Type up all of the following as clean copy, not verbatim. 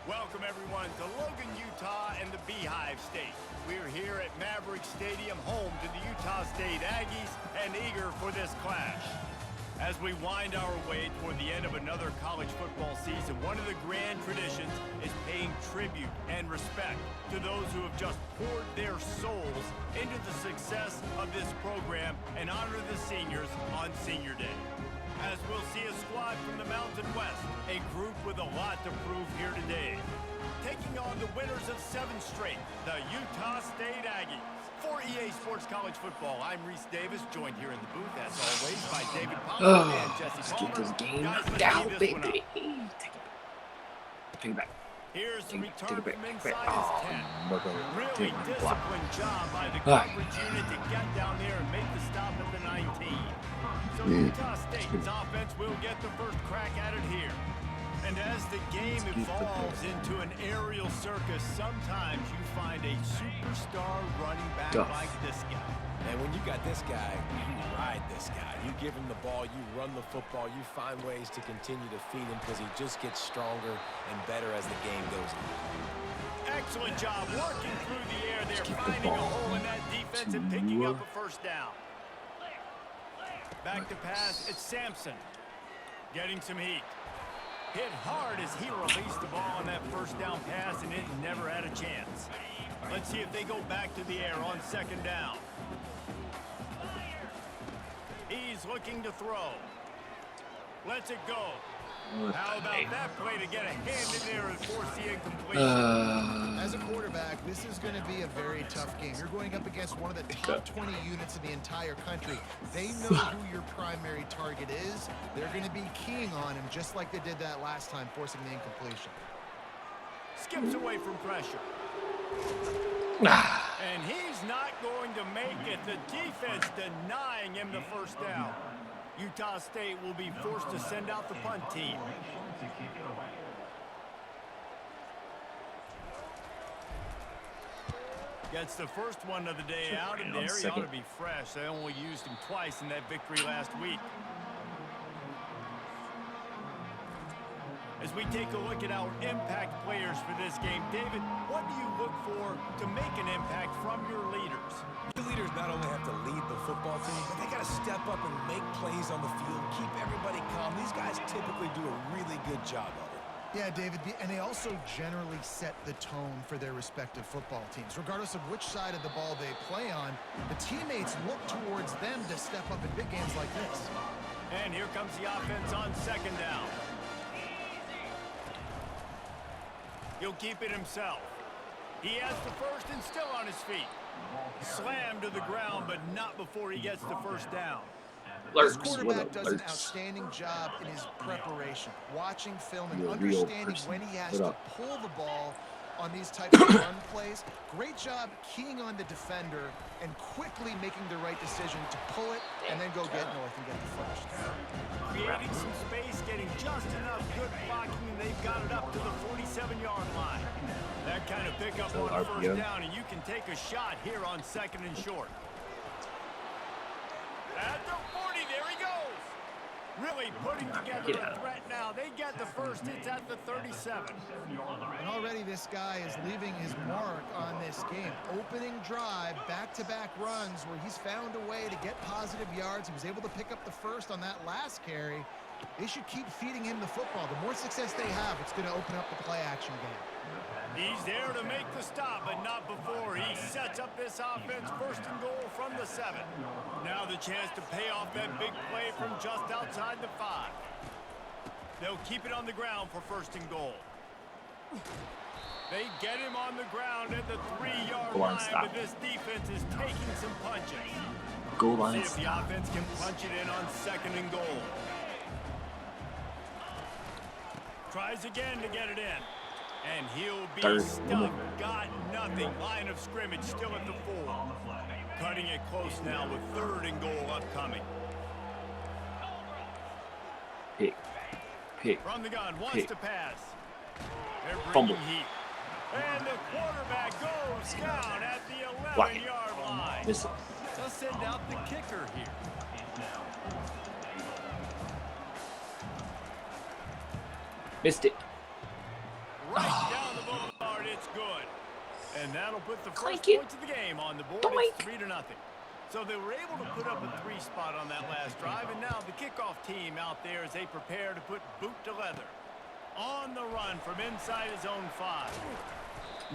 Welcome, everyone, to Logan, Utah and the Beehive State. We're here at Maverick Stadium, home to the Utah State Aggies, and eager for this clash. As we wind our way toward the end of another college football season, one of the grand traditions is paying tribute and respect to those who have just poured their souls into the success of this program and honor the seniors on Senior Day. As we'll see a squad from the Mountain West, a group with a lot to prove here today. Taking on the winners of 7 straight, the Utah State Aggies. For EA Sports College Football, I'm Reese Davis, joined here in the booth, as always, by David Palmer and Jesse Palmer. Let's get this game Guys, let's down, tee this one baby. up. Take it back. Here's the return take it from back. inside Oh, his 10. mother. Really disciplined job by the Ah. coverage unit to get down there and make the stop at the 19. So Utah State's offense will get the first crack at it here. And as the game evolves into an aerial circus, sometimes you find a superstar running back like this guy. And when you got this guy, you ride this guy. You give him the ball, you run the football, you find ways to continue to feed him because he just gets stronger and better as the game goes on. Excellent job working through the air there, finding a hole in that defense and picking up a first down. Back to pass, it's Sampson. Getting some heat. Hit hard as he released the ball on that first down pass, and it never had a chance. Let's see if they go back to the air on second down. He's looking to throw. Lets it go. How about that play to get a hand in there and force the incompletion? As a quarterback, this is going to be a very tough game. You're going up against one of the top 20 units in the entire country. They know who your primary target is. They're going to be keying on him just like they did that last time, forcing the incompletion. Skips away from pressure. And he's not going to make it. The defense denying him the first down. Utah State will be forced to send out the punt team. Gets the first one of the day out in there. He ought to be fresh. They only used him twice in that victory last week. As we take a look at our impact players for this game, David, what do you look for to make an impact from your leaders? Your leaders not only have to lead the football team, but they got to step up and make plays on the field, keep everybody calm. These guys typically do a really good job of it. Yeah, David, and they also generally set the tone for their respective football teams. Regardless of which side of the ball they play on, the teammates look towards them to step up in big games like this. And here comes the offense on second down. He'll keep it himself. He has the first and still on his feet. Slammed to the ground, but not before he gets the first down. This quarterback does an outstanding job in his preparation, watching film and understanding when he has to pull the ball on these types of run plays. Great job keying on the defender and quickly making the right decision to pull it and then go get north and get the first. Creating some space, getting just enough good blocking, and they've got it up to the 47-yard line. That kind of pickup on first down, and you can take a shot here on second and short. At the 40, there he goes. Really putting together a threat now. They get the first. It's at the 37. And already this guy is leaving his mark on this game. Opening drive, back-to-back runs where he's found a way to get positive yards. He was able to pick up the first on that last carry. They should keep feeding him the football. The more success they have, it's going to open up the play-action game. He's there to make the stop, but not before. He sets up this offense first and goal from the 7. Now the chance to pay off that big play from just outside the 5. They'll keep it on the ground for first and goal. They get him on the ground at the 3-yard line, but this defense is taking some punches. Goal line. See if the offense can punch it in on second and goal. Tries again to get it in. And he'll be stuck. Got nothing. Line of scrimmage still at the 4. Cutting it close now with third and goal upcoming. Pick. From the gun, wants to pass. They're bringing heat. And the quarterback goes down at the 11-yard line. They'll send out the kicker here. Missed it. Right down And that'll put the first Clank it. points of the game on the board. Doink. It's 3-0. So they were able to put up a 3 spot on that last drive, and now the kickoff team out there as they prepare to put boot to leather. On the run from inside his own 5.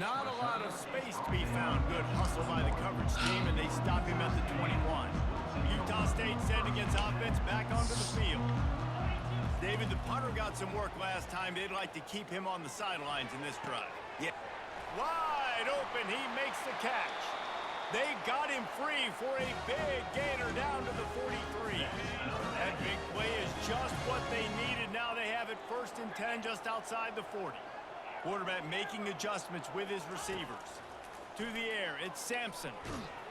Not a lot of space to be found. Good hustle by the coverage team, and they stop him at the 21. Utah State sent against offense back onto the field. David, the punter got some work last time. They'd like to keep him on the sidelines in this drive. Yeah. Wide open, he makes the catch. They got him free for a big gainer down to the 43. That big play is just what they needed. Now they have it 1st and 10 just outside the 40. Quarterback making adjustments with his receivers. To the air, it's Sampson.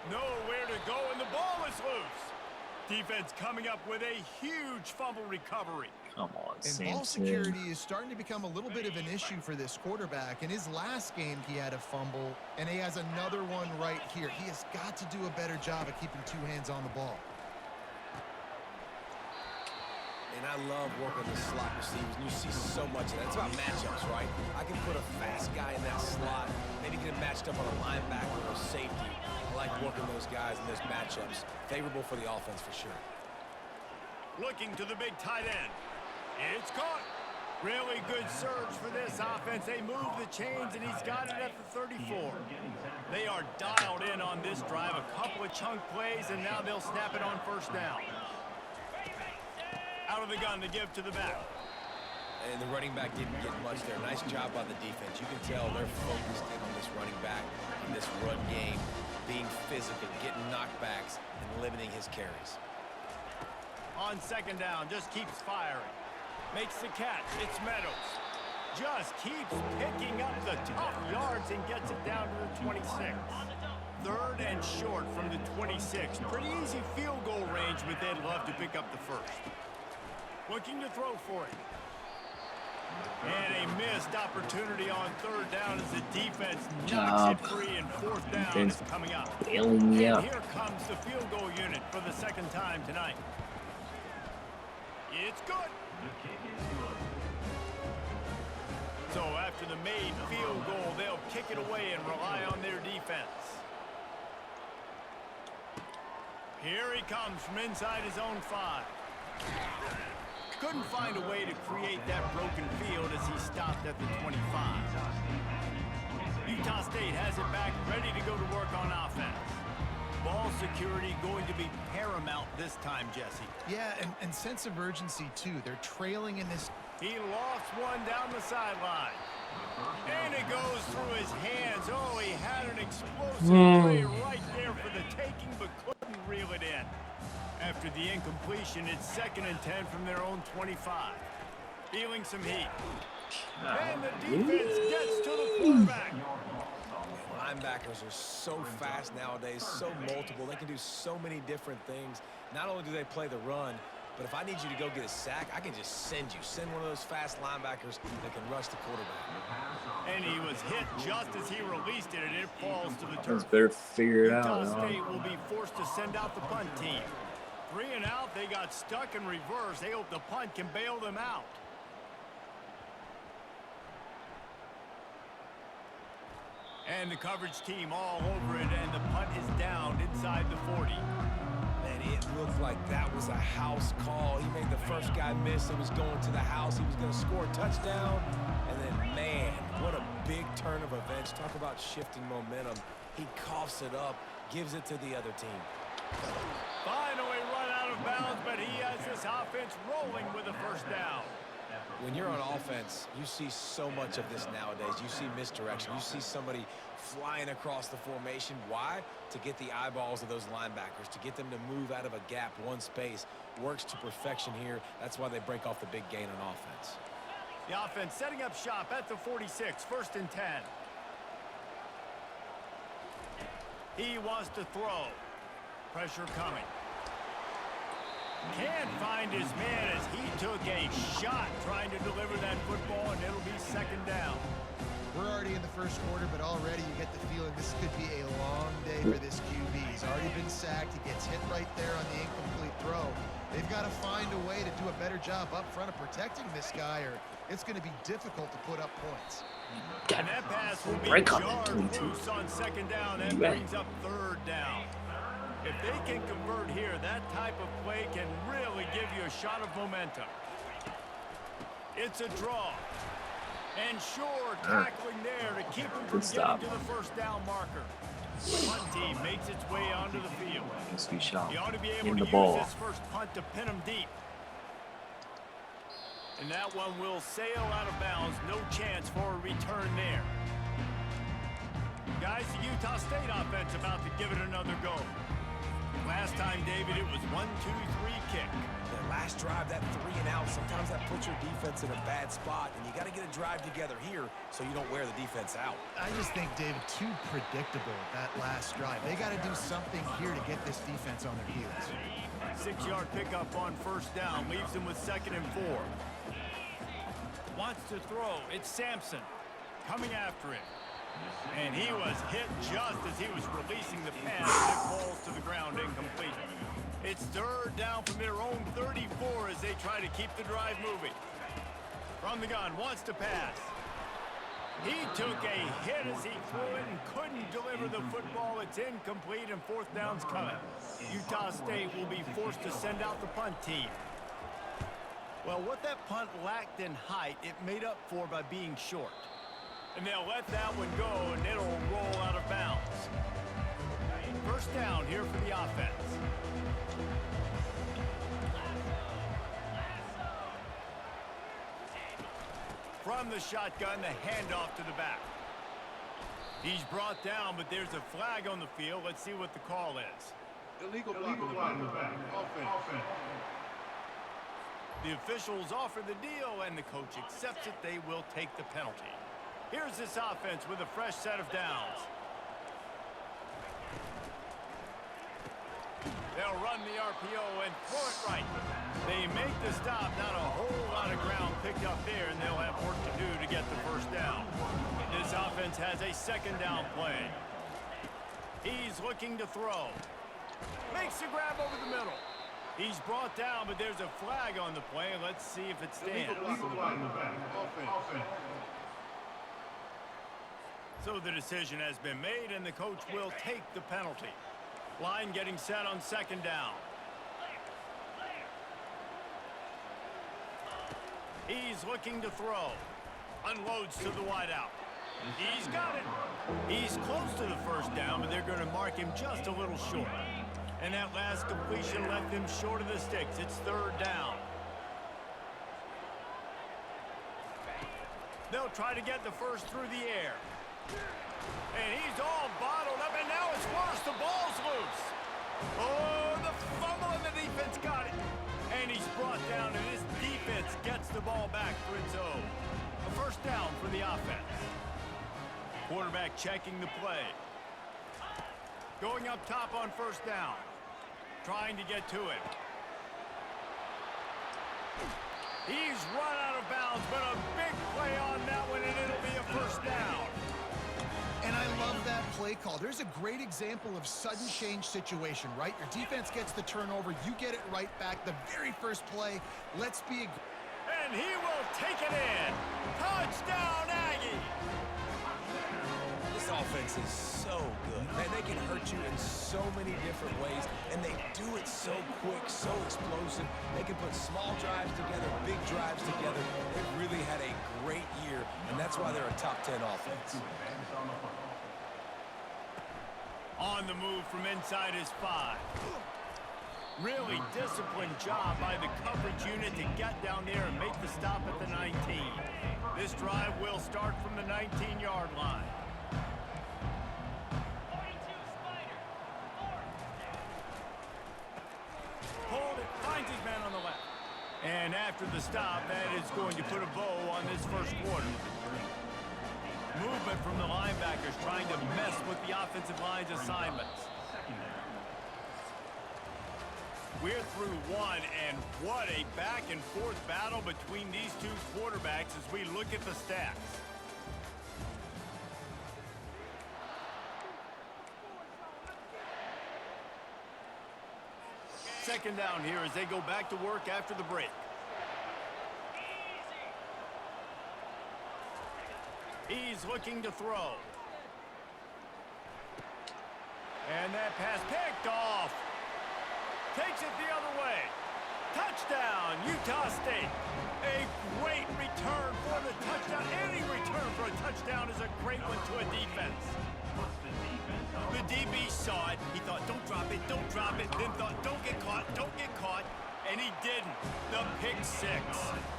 Nowhere to go, and the ball is loose. Defense coming up with a huge fumble recovery. Come on, And ball security is starting to become a little bit of an issue for this quarterback. In his last game, he had a fumble, and he has another one right here. He has got to do a better job of keeping 2 hands on the ball. And I love working the slot receivers, and you see so much of that. It's about matchups, right? I can put a fast guy in that slot, maybe get him matched up on a linebacker or safety. I like working those guys in those matchups. Favorable for the offense for sure. Looking to the big tight end. It's caught. Really good surge for this offense. They move the chains, and he's got it at the 34. They are dialed in on this drive. A couple of chunk plays, and now they'll snap it on 1st down. Out of the gun to give to the back. And the running back didn't get much there. Nice job by the defense. You can tell they're focused in on this running back, on this run game, being physical, getting knockbacks, and limiting his carries. On 2nd down, just keeps firing. Makes the catch. It's Meadows. Just keeps picking up the tough yards and gets it down to the 26. 3rd and short from the 26. Pretty easy field goal range, but they'd love to pick up the 1st. Looking to throw for it. And a missed opportunity on 3rd down as the defense knocks it free, and 4th down is coming up. And here comes the field goal unit for the 2nd time tonight. It's good. So after the made field goal, they'll kick it away and rely on their defense. Here he comes from inside his own 5. Couldn't find a way to create that broken field as he stopped at the 25. Utah State has it back, ready to go to work on offense. Ball security going to be paramount this time, Jesse. Yeah, and sense of urgency, too. They're trailing in this. He lost one down the sideline. And it goes through his hands. Oh, he had an explosive play right there for the taking, but couldn't reel it in. After the incompletion, it's 2nd and 10 from their own 25. Feeling some heat. And the defense gets to the quarterback. Linebackers are so fast nowadays, so multiple. They can do so many different things. Not only do they play the run, but if I need you to go get a sack, I can just send one of those fast linebackers that can rush the quarterback. And he was hit just as he released it, and it falls to the turf. Better figure it out. Utah State will be forced to send out the punt team. 3 and out, they got stuck in reverse. They hope the punt can bail them out. And the coverage team all over it, and the punt is down inside the 40. Man, it looked like that was a house call. He made the first guy miss. It was going to the house. He was going to score a touchdown. And then, man, what a big turn of events. Talk about shifting momentum. He coughs it up, gives it to the other team. Finally run out of bounds, but he has this offense rolling with a 1st down. When you're on offense, you see so much of this nowadays. You see misdirection. You see somebody flying across the formation. Why? To get the eyeballs of those linebackers, to get them to move out of a gap, one space. Works to perfection here. That's why they break off the big gain on offense. The offense setting up shop at the 46, 1st and 10. He wants to throw. Pressure coming. Can't find his man as he took a shot trying to deliver that football, and it'll be 2nd down. We're already in the 1st quarter, but already you get the feeling this could be a long day for this QB. He's already been sacked. He gets hit right there on the incomplete throw. They've got to find a way to do a better job up front of protecting this guy, or it's going to be difficult to put up points. And that pass will be Break on jarred 22. loose on second down. That Yeah. brings up third down. If they can convert here, that type of play can really give you a shot of momentum. It's a draw. And sure, tackling there to keep him from getting to the first down marker. Punt team makes its way onto the field. Yes, we shall. He ought to be able In to the use ball. this first punt to pin him deep. And that one will sail out of bounds. No chance for a return there. Guys, the Utah State offense about to give it another go. Last time, David, it was 1-2-3 kick. The last drive, that 3 and out, sometimes that puts your defense in a bad spot, and you got to get a drive together here so you don't wear the defense out. I just think, David, too predictable that last drive. They got to do something here to get this defense on their heels. 6-yard pickup on first down leaves him with 2nd and 4. Wants to throw. It's Sampson coming after him. And he was hit just as he was releasing the pass. It falls to the ground incomplete. It's third down from their own 34 as they try to keep the drive moving. From the gun, wants to pass. He took a hit as he threw it and couldn't deliver the football. It's incomplete and 4th down's coming. Utah State will be forced to send out the punt team. Well, what that punt lacked in height, it made up for by being short. And they'll let that one go, and it'll roll out of bounds. First down here for the offense. From the shotgun, the handoff to the back. He's brought down, but there's a flag on the field. Let's see what the call is. Illegal block in the back. Offense. The officials offer the deal, and the coach accepts it. They will take the penalty. Here's this offense with a fresh set of downs. They'll run the RPO and throw it right. They make the stop. Not a whole lot of ground picked up there, and they'll have work to do to get the first down. This offense has a 2nd down play. He's looking to throw. Makes the grab over the middle. He's brought down, but there's a flag on the play. Let's see if it stands. So the decision has been made, and the coach will take the penalty. Line getting set on 2nd down. He's looking to throw. Unloads to the wideout. He's got it. He's close to the first down, but they're going to mark him just a little short. And that last completion left him short of the sticks. It's 3rd down. They'll try to get the first through the air. And he's all bottled up, and now it's worse. The ball's loose. Oh, the fumble, and the defense got it. And he's brought down, and his defense gets the ball back for its own. A first down for the offense. Quarterback checking the play. Going up top on first down. Trying to get to him. He's run out of bounds, but a big play on that one, and it'll be a first down. And I love that play call. There's a great example of sudden change situation, right? Your defense gets the turnover. You get it right back. The very first play. Let's be and he will take it in. Touchdown, Aggies. This offense is so good. Man, they can hurt you in so many different ways, and they do it so quick, so explosive. They can put small drives together, big drives together. They've really had a great year, and that's why they're a top 10 offense. On the move from inside his 5. Really disciplined job by the coverage unit to get down there and make the stop at the 19. This drive will start from the 19-yard line. Hold it, finds his man on the left. And after the stop, that is going to put a bow on this first quarter. Movement from the linebackers trying to mess with the offensive line's assignments. We're through one, and what a back-and-forth battle between these two quarterbacks as we look at the stats. Second down here as they go back to work after the break. He's looking to throw. And that pass picked off. Takes it the other way. Touchdown, Utah State. A great return for the touchdown. Any return for a touchdown is a great one to a defense. The DB saw it. He thought, don't drop it, don't drop it. Then thought, don't get caught, don't get caught. And he didn't. The pick six.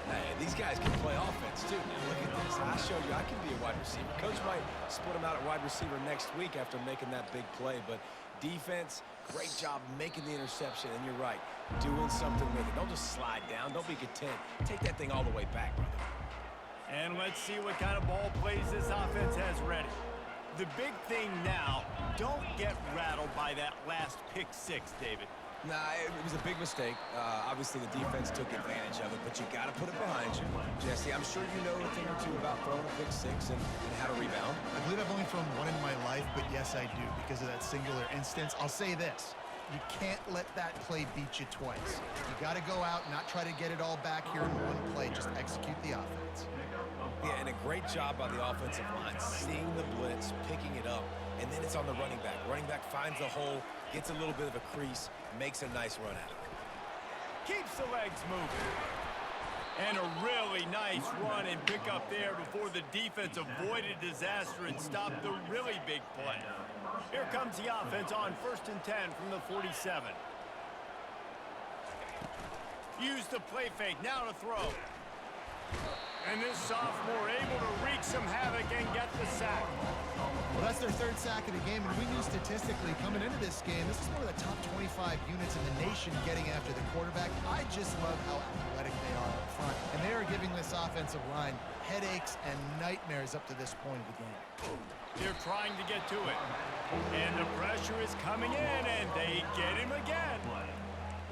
Hey, these guys can play offense, too. Now, look at this. I showed you I can be a wide receiver. Coach might split him out at wide receiver next week after making that big play. But defense, great job making the interception. And you're right, doing something with it. Don't just slide down. Don't be content. Take that thing all the way back, brother. And let's see what kind of ball plays this offense has ready. The big thing now, don't get rattled by that last pick six, David. Nah, it was a big mistake. Obviously, the defense took advantage of it, but you got to put it behind you. Jesse, I'm sure you know a thing or two about throwing a pick six and how to rebound. I believe I've only thrown one in my life, but yes, I do, because of that singular instance. I'll say this. You can't let that play beat you twice. You got to go out and not try to get it all back here in one play. Just execute the offense. Yeah, and a great job by the offensive line, seeing the blitz, picking it up, and then it's on the running back. Running back finds the hole, gets a little bit of a crease, makes a nice run out of it. Keeps the legs moving. And a really nice run and pick up there before the defense avoided disaster and stopped the really big play. Here comes the offense on 1st and 10 from the 47. Use the play fake, now to throw. And this sophomore able to wreak some havoc and get the sack. Well, that's their third sack of the game, and we knew statistically coming into this game, this is one of the top 25 units in the nation getting after the quarterback. I just love how athletic they are up front, and they are giving this offensive line headaches and nightmares up to this point of the game. They're trying to get to it, and the pressure is coming in, and they get him again.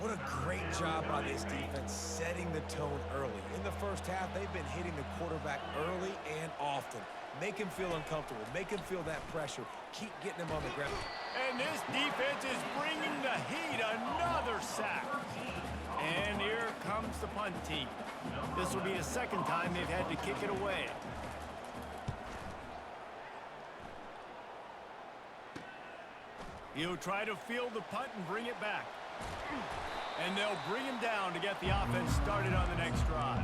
What a great job by this defense setting the tone early. In the first half, they've been hitting the quarterback early and often. Make him feel uncomfortable. Make him feel that pressure. Keep getting him on the ground. And this defense is bringing the heat. Another sack. And here comes the punt team. This will be the second time they've had to kick it away. He'll try to field the punt and bring it back. And they'll bring him down to get the offense started on the next drive.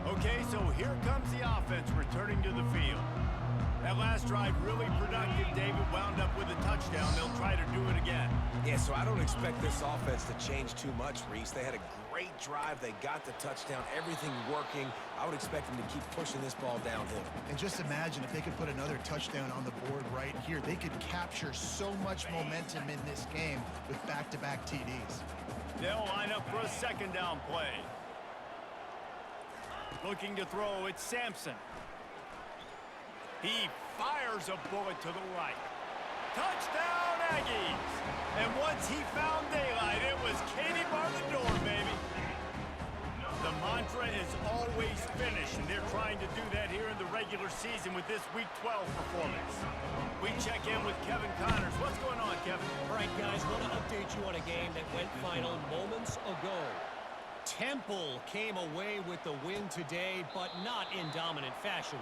Okay, so here comes the offense returning to the field. That last drive really productive. David wound up with a touchdown. They'll try to do it again. Yeah, so I don't expect this offense to change too much, Reese. They had a great drive. They got the touchdown. Everything working. I would expect them to keep pushing this ball downhill. And just imagine if they could put another touchdown on the board right here. They could capture so much momentum in this game with back-to-back TDs. They'll line up for a second down play. Looking to throw, it's Sampson. He fires a bullet to the right. Touchdown, Aggies! And once he found daylight, it was Katie bar the door, baby. The mantra is always finish, and they're trying to do that here in the regular season with this Week 12 performance. We check in with Kevin Connors. What's going on, Kevin? All right, guys, want to update you on a game that went final moments ago. Temple came away with the win today, but not in dominant fashion.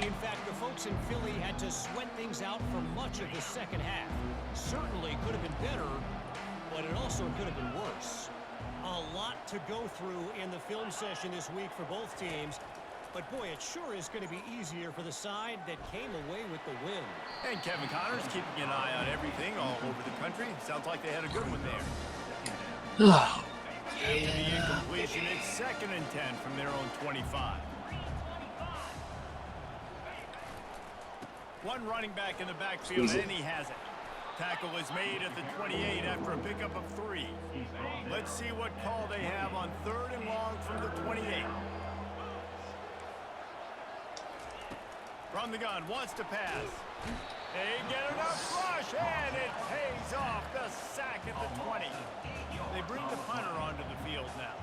In fact, the folks in Philly had to sweat things out for much of the second half. Certainly could have been better, but it also could have been worse. A lot to go through in the film session this week for both teams, but boy, it sure is going to be easier for the side that came away with the win. And Kevin Connors keeping an eye on everything all over the country. Sounds like they had a good one there. After the incompletion, it's 2nd and 10 from their own 25. One running back in the backfield, and he has it. Tackle is made at the 28 after a pickup of 3. Let's see what call they have on 3rd and long from the 28. From the gun, wants to pass. They get enough rush, and it pays off. The sack at the 20. They bring the punter onto the field now.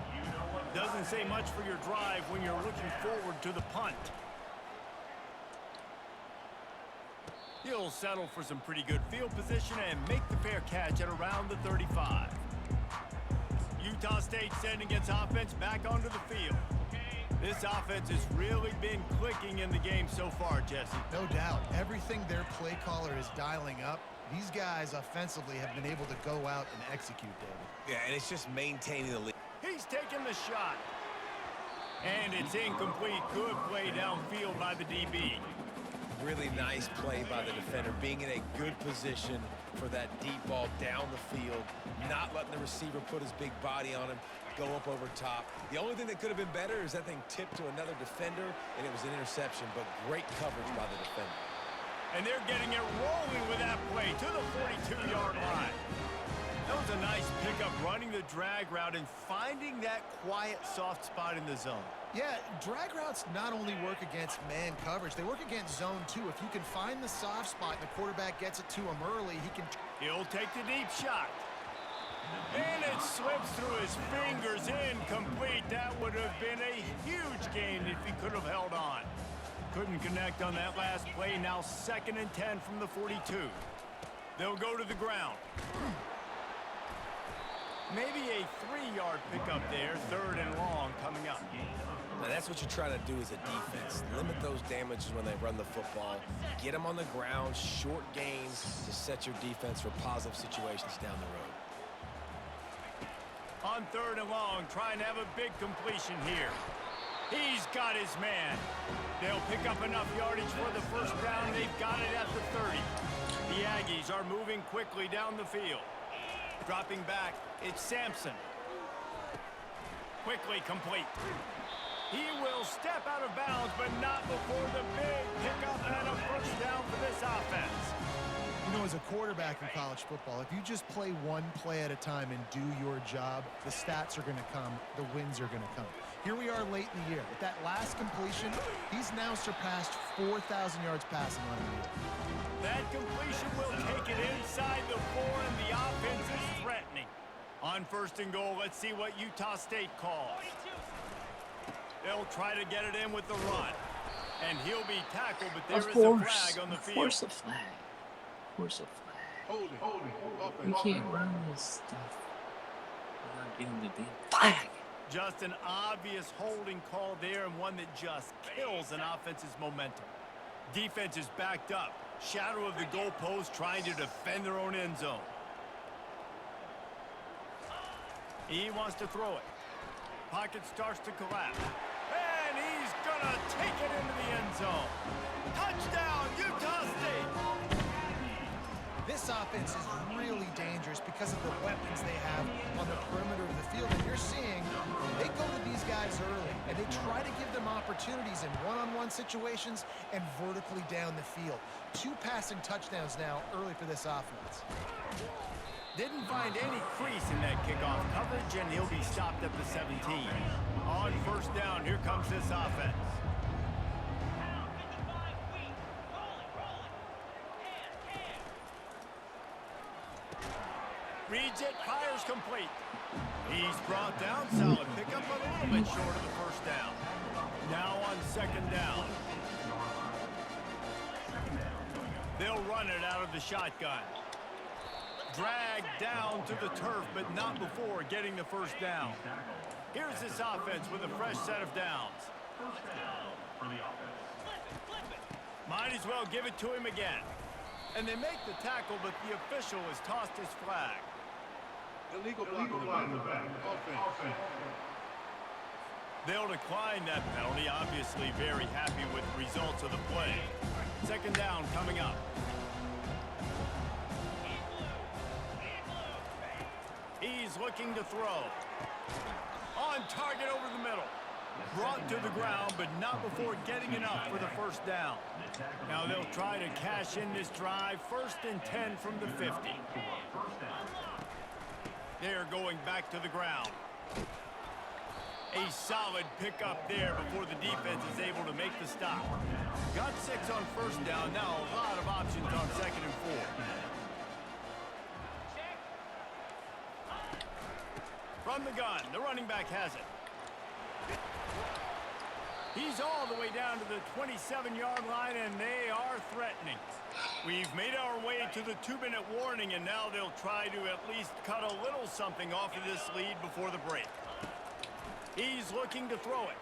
Doesn't say much for your drive when you're looking forward to the punt. He'll settle for some pretty good field position and make the fair catch at around the 35. Utah State sending its offense back onto the field. This offense has really been clicking in the game so far, Jesse. No doubt. Everything their play caller is dialing up, these guys offensively have been able to go out and execute, David. Yeah, and it's just maintaining the lead. He's taking the shot. And it's incomplete. Good play downfield by the DB. Really nice play by the defender, being in a good position for that deep ball down the field, not letting the receiver put his big body on him, go up over top. The only thing that could have been better is that thing tipped to another defender, and it was an interception, but great coverage by the defender. And they're getting it rolling with that play to the 42-yard line. That was a nice pickup, running the drag route and finding that quiet, soft spot in the zone. Yeah, drag routes not only work against man coverage, they work against zone too. If you can find the soft spot and the quarterback gets it to him early, He'll take the deep shot. And it slips through his fingers, incomplete. That would have been a huge gain if he could have held on. Couldn't connect on that last play. Now 2nd and 10 from the 42. They'll go to the ground. Maybe a 3-yard pickup there. 3rd and long coming up. Now that's what you try to do as a defense. Limit those damages when they run the football. Get them on the ground, short gains to set your defense for positive situations down the road. On 3rd and long, trying to have a big completion here. He's got his man. They'll pick up enough yardage for the first down. They've got it at the 30. The Aggies are moving quickly down the field. Dropping back, it's Sampson. Quickly complete. He will step out of bounds, but not before the big pickup and a first down for this offense. you know, as a quarterback in college football, if you just play one play at a time and do your job, the stats are going to come, the wins are going to come. Here we are late in the year. With that last completion, he's now surpassed 4,000 yards passing on the year. That completion will take it inside the 4, and the offense is threatening. On 1st and goal, let's see what Utah State calls. They'll try to get it in with the run. And he'll be tackled, but there is a flag on the field. Of course a flag. Of course a flag. Hold it. You can't run this stuff without getting the damn flag. Just an obvious holding call there, and one that just kills an offense's momentum. Defense is backed up. Shadow of the goalpost, trying to defend their own end zone. He wants to throw it. Pocket starts to collapse. And he's gonna take it into the end zone. Touchdown, Utah State! This offense is really dangerous because of the weapons they have on the perimeter of the field. And you're seeing they go to these guys early, and they try to give them opportunities in one-on-one situations and vertically down the field. 2 passing touchdowns now early for this offense. Didn't find any crease in that kickoff coverage, and he'll be stopped at the 17. On 1st down, here comes this offense. Reads it, fires complete. He's brought down, solid pickup, but a little bit short of the 1st down. Now on 2nd down. They'll run it out of the shotgun. Dragged down to the turf, but not before getting the 1st down. Here's this offense with a fresh set of downs. Might as well give it to him again. And they make the tackle, but the official has tossed his flag. Illegal block in the back. Offense. They'll decline that penalty. Obviously very happy with the results of the play. 2nd down coming up. He's looking to throw. On target over the middle. Brought to the ground, but not before getting enough for the 1st down. Now they'll try to cash in this drive. 1st and 10 from the 50. They're going back to the ground. A solid pickup there before the defense is able to make the stop. Got 6 on 1st down. Now a lot of options on 2nd and 4. From the gun, the running back has it. He's all the way down to the 27-yard line, and they are threatening. We've made our way to the 2-minute warning, and now they'll try to at least cut a little something off of this lead before the break. He's looking to throw it.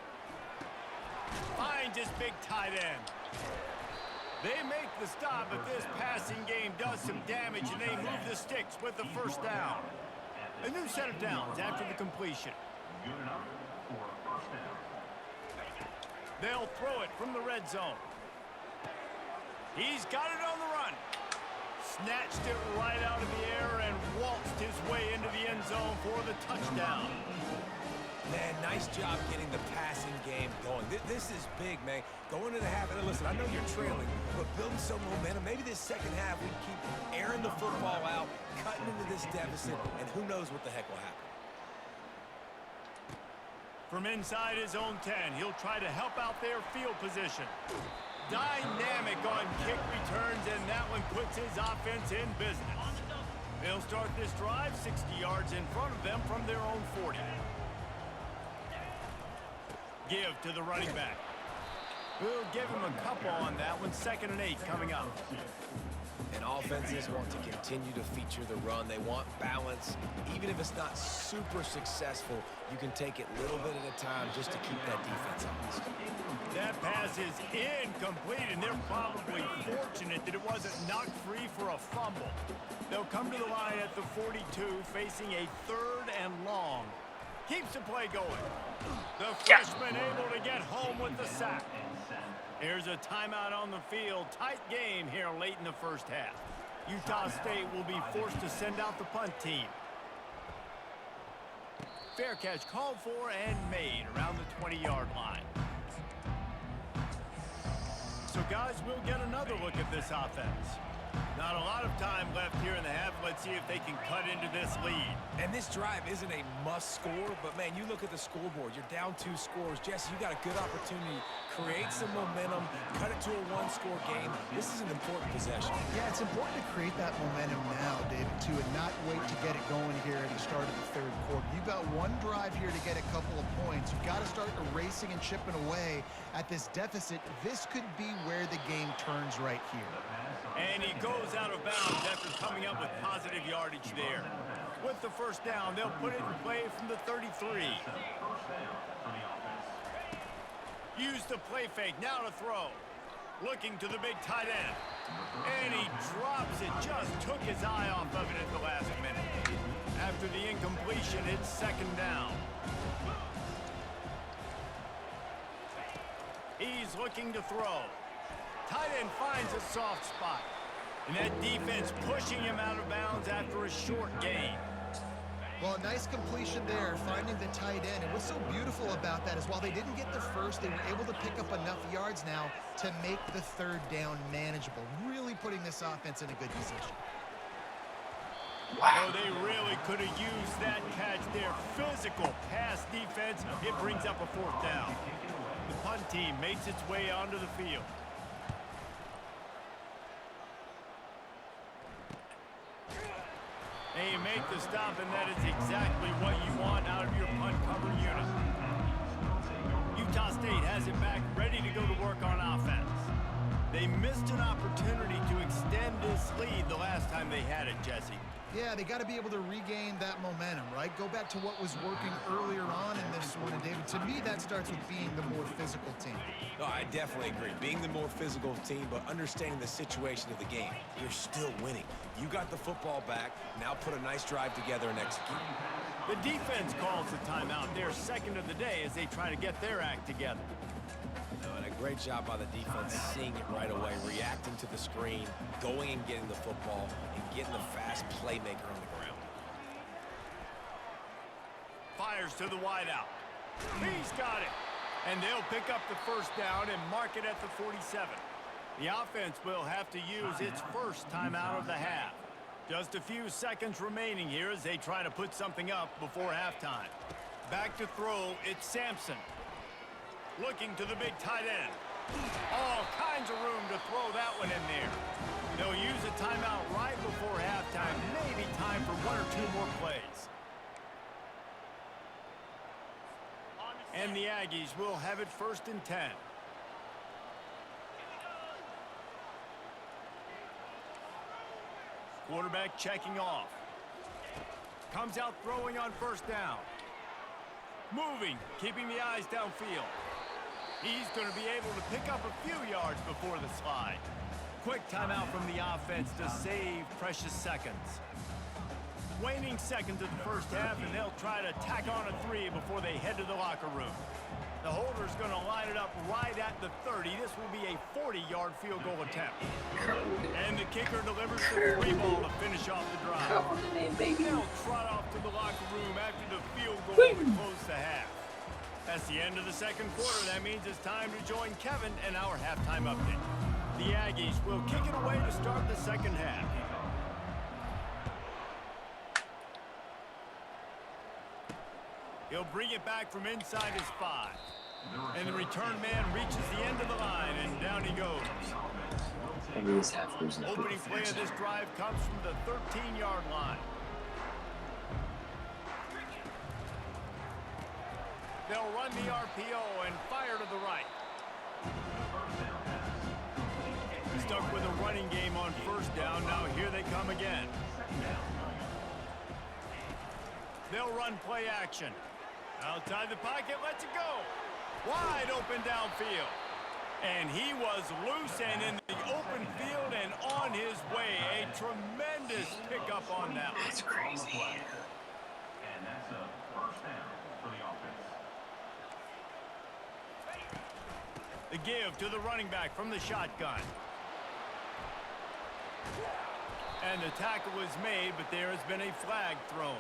Finds his big tight end. They make the stop, but this passing game does some damage, and they move the sticks with the first down. A new set of downs after the completion. They'll throw it from the red zone. He's got it on the run. Snatched it right out of the air and waltzed his way into the end zone for the touchdown. Man, nice job getting the passing game going. This is big, man. Going into the half, and listen, I know you're trailing, but building some momentum. Maybe this second half we keep airing the football out, cutting into this deficit, and who knows what the heck will happen. From inside his own 10, he'll try to help out their field position. Dynamic on kick returns, and that one puts his offense in business. They'll start this drive 60 yards in front of them from their own 40. Give to the running back. We'll give him a couple on that one. 2nd and 8 coming up. And offenses want to continue to feature the run. They want balance. Even if it's not super successful, you can take it a little bit at a time just to keep that defense honest. That pass is incomplete, and they're probably fortunate that it wasn't knocked free for a fumble. They'll come to the line at the 42, facing a 3rd and long. Keeps the play going. The freshman able to get home with the sack. Here's a timeout on the field. Tight game here late in the first half. Utah State will be forced to send out the punt team. Fair catch called for and made around the 20-yard line. So, guys, we'll get another look at this offense. Not a lot of time left here in the half. Let's see if they can cut into this lead. And this drive isn't a must score, but, man, you look at the scoreboard. You're down 2 scores. Jesse, you got a good opportunity. Create some momentum. Cut it to a 1-score game. This is an important possession. Yeah, it's important to create that momentum now, David, too, and not wait to get it going here at the start of the 3rd quarter. You've got one drive here to get a couple of points. You've got to start erasing and chipping away at this deficit. This could be where the game turns right here. And he goes out of bounds after coming up with positive yardage there. With the first down, they'll put it in play from the 33. Use the play fake, now to throw. Looking to the big tight end. And he drops it, just took his eye off of it at the last minute. After the incompletion, it's 2nd down. He's looking to throw. Tight end finds a soft spot. And that defense pushing him out of bounds after a short gain. Well, a nice completion there, finding the tight end. And what's so beautiful about that is while they didn't get the first, they were able to pick up enough yards now to make the 3rd down manageable. Really putting this offense in a good position. Wow. Oh, they really could have used that catch there. Physical pass defense. It brings up a 4th down. The punt team makes its way onto the field. And you make the stop, and that is exactly what you want out of your punt cover unit. Utah State has it back, ready to go to work on offense. They missed an opportunity to extend this lead the last time they had it, Jesse. Yeah, they got to be able to regain that momentum, right? Go back to what was working earlier on in this one. And, David, to me, that starts with being the more physical team. No, I definitely agree. Being the more physical team, but understanding the situation of the game. You're still winning. You got the football back. Now put a nice drive together and execute. The defense calls the timeout. Their 2nd of the day as they try to get their act together. No, and a great job by the defense seeing it right away, reacting to the screen, going and getting the football, and getting the fast playmaker on the ground. Fires to the wideout. He's got it. And they'll pick up the first down and mark it at the 47. The offense will have to use its first timeout of the half. Just a few seconds remaining here as they try to put something up before halftime. Back to throw, it's Sampson. Looking to the big tight end. All kinds of room to throw that one in there. They'll use a timeout right before halftime. Maybe time for 1 or 2 more plays. And the Aggies will have it 1st and 10. Quarterback checking off. Comes out throwing on 1st down. Moving, keeping the eyes downfield. He's going to be able to pick up a few yards before the slide. Quick timeout from the offense to save precious seconds. Waning seconds of the first half, and they'll try to tack on a 3 before they head to the locker room. The holder's going to line it up right at the 30. This will be a 40-yard field goal attempt. And the kicker delivers the 3 ball to finish off the drive. They'll trot off to the locker room after the field goal to close the half. That's the end of the second quarter. That means it's time to join Kevin and our halftime update. The Aggies will kick it away to start the second half. He'll bring it back from inside his 5. And the return man reaches the end of the line, and down he goes. Opening play of this drive comes from the 13-yard line. They'll run the RPO and fire to the right. Stuck with a running game on first down. Now here they come again. They'll run play action. Outside the pocket, lets it go. Wide open downfield. And he was loose and in the open field and on his way. A tremendous pickup on that one. That's crazy. And that's a first down for the offense. The give to the running back from the shotgun. And the tackle was made, but there has been a flag thrown.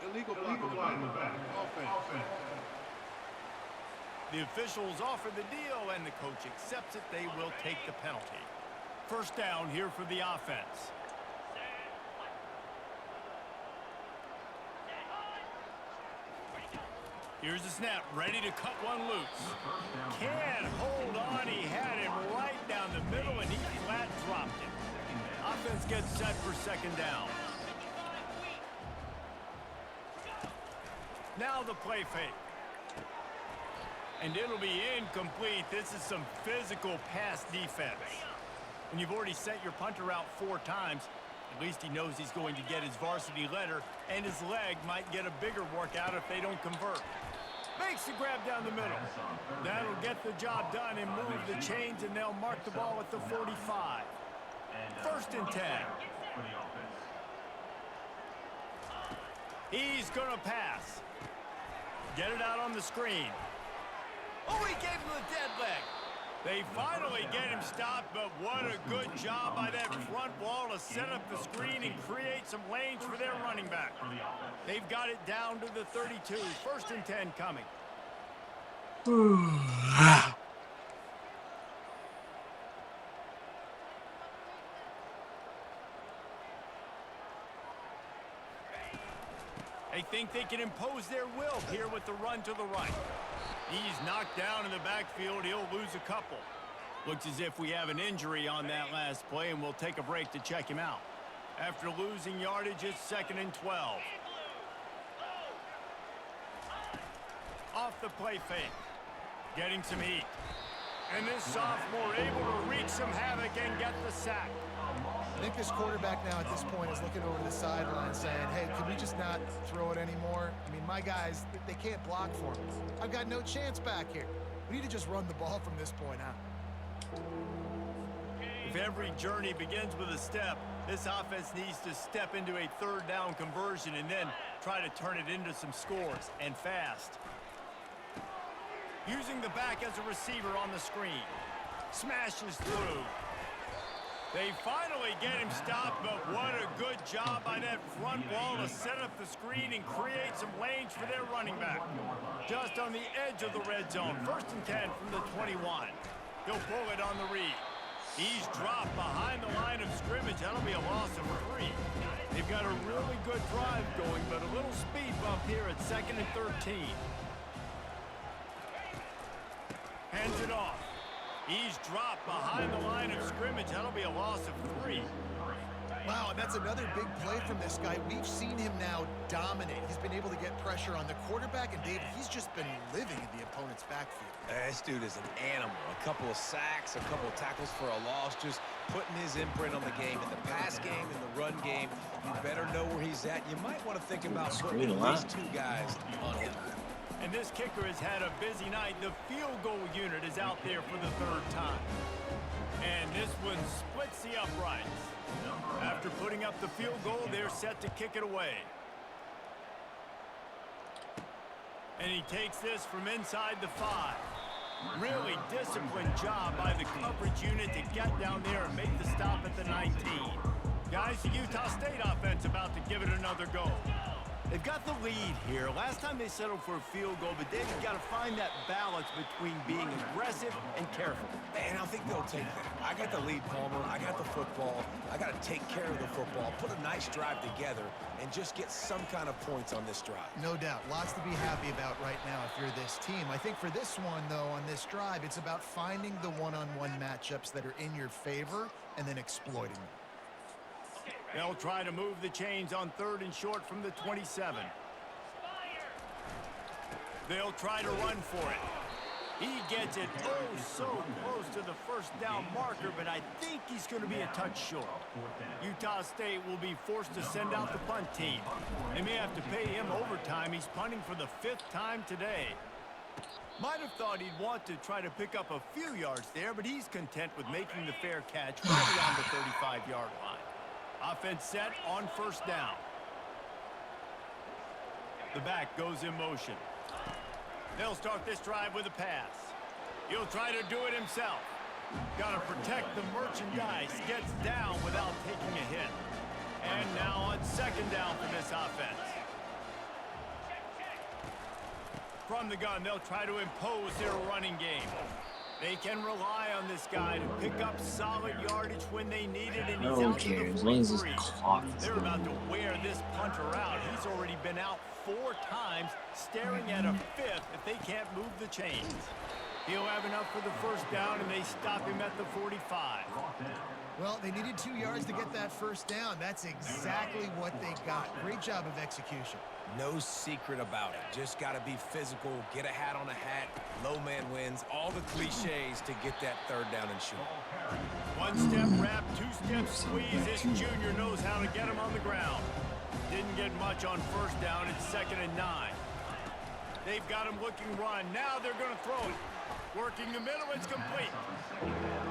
Illegal block in the back. Offense. The officials offer the deal, and the coach accepts it. They will take the penalty. First down here for the offense. Here's the snap, ready to cut one loose. Can't hold on. He had it right down the middle, and he flat dropped it. Offense gets set for second down. Now the play fake. And it'll be incomplete. This is some physical pass defense. When you've already sent your punter out 4 times, at least he knows he's going to get his varsity letter, and his leg might get a bigger workout if they don't convert. Makes the grab down the middle. That'll get the job done and move the chains, and they'll mark the ball at the 45. First and 10. He's going to pass. Get it out on the screen. Oh, he gave him the dead leg. They finally get him stopped, but what a good job by that front wall to set up the screen and create some lanes for their running back. They've got it down to the 32. First and 10 coming. They think they can impose their will here with the run to the right. He's knocked down in the backfield. He'll lose a couple. Looks as if we have an injury on that last play, and we'll take a break to check him out. After losing yardage, it's second and 12. Off the play fake. Getting some heat. And this sophomore able to wreak some havoc and get the sack. I think this quarterback now at this point is looking over the sideline saying, hey, can we just not throw it anymore? I mean, my guys, they can't block for me. I've got no chance back here. We need to just run the ball from this point out. If every journey begins with a step, this offense needs to step into a third down conversion and then try to turn it into some scores, and fast. Using the back as a receiver on the screen. Smashes through. They finally get him stopped, but what a good job by that front wall to set up the screen and create some lanes for their running back. Just on the edge of the red zone. First and 10 from the 21. He'll pull it on the read. He's dropped behind the line of scrimmage. That'll be a loss of 3. They've got a really good drive going, but a little speed bump here at second and 13. Hands it off. He's dropped behind the line of scrimmage. That'll be a loss of 3. Wow, and that's another big play from this guy. We've seen him now dominate. He's been able to get pressure on the quarterback, and David, he's just been living in the opponent's backfield. This dude is an animal. A couple of sacks, a couple of tackles for a loss, just putting his imprint on the game. In the pass game, in the run game, you better know where he's at. You might want to think about putting at least 2 guys on him. And this kicker has had a busy night. The field goal unit is out there for the third time. And this one splits the uprights. After putting up the field goal, they're set to kick it away. And he takes this from inside the 5. Really disciplined job by the coverage unit to get down there and make the stop at the 19. Guys, the Utah State offense about to give it another go. They've got the lead here. Last time they settled for a field goal, but they've got to find that balance between being aggressive and careful. And I think they'll take that. I got the lead, Palmer. I got the football. I got to take care of the football, put a nice drive together, and just get some kind of points on this drive. No doubt. Lots to be happy about right now if you're this team. I think for this one, though, on this drive, it's about finding the one-on-one matchups that are in your favor and then exploiting them. They'll try to move the chains on 3rd and short from the 27. They'll try to run for it. He gets it oh so close to the first down marker, but I think he's going to be a touch short. Utah State will be forced to send out the punt team. They may have to pay him overtime. He's punting for the 5th time today. Might have thought he'd want to try to pick up a few yards there, but he's content with making the fair catch right around the 35-yard line. Offense set on 1st down. The back goes in motion. They'll start this drive with a pass. He'll try to do it himself. Got to protect the merchandise. Gets down without taking a hit. And now on 2nd down for this offense. From the gun, they'll try to impose their running game. They can rely on this guy to pick up solid yardage when they need it, and he's out to the 43. They're about to wear this punter out. He's already been out 4 times, staring at a 5th if they can't move the chains. He'll have enough for the 1st down, and they stop him at the 45. Well, they needed 2 yards to get that 1st down. That's exactly what they got. Great job of execution. No secret about it. Just got to be physical, get a hat on a hat, low man wins, all the cliches to get that 3rd down and short. 1-step wrap, 2-step squeeze. This junior knows how to get him on the ground. Didn't get much on 1st down. It's 2nd and 9. They've got him looking run. Now they're going to throw it. Working the middle, it's complete.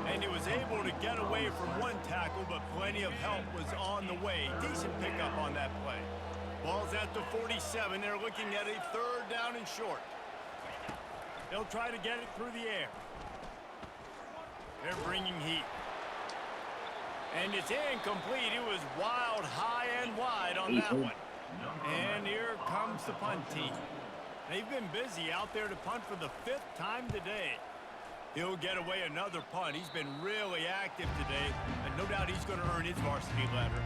And he was able to get away from 1 tackle, but plenty of help was on the way. Decent pickup on that play. Ball's at the 47. They're looking at a 3rd down and short. They'll try to get it through the air. They're bringing heat. And it's incomplete. It was wild, high and wide on that one. And here comes the punt team. They've been busy out there to punt for the 5th time today. He'll get away another punt. He's been really active today, and no doubt he's going to earn his varsity letter.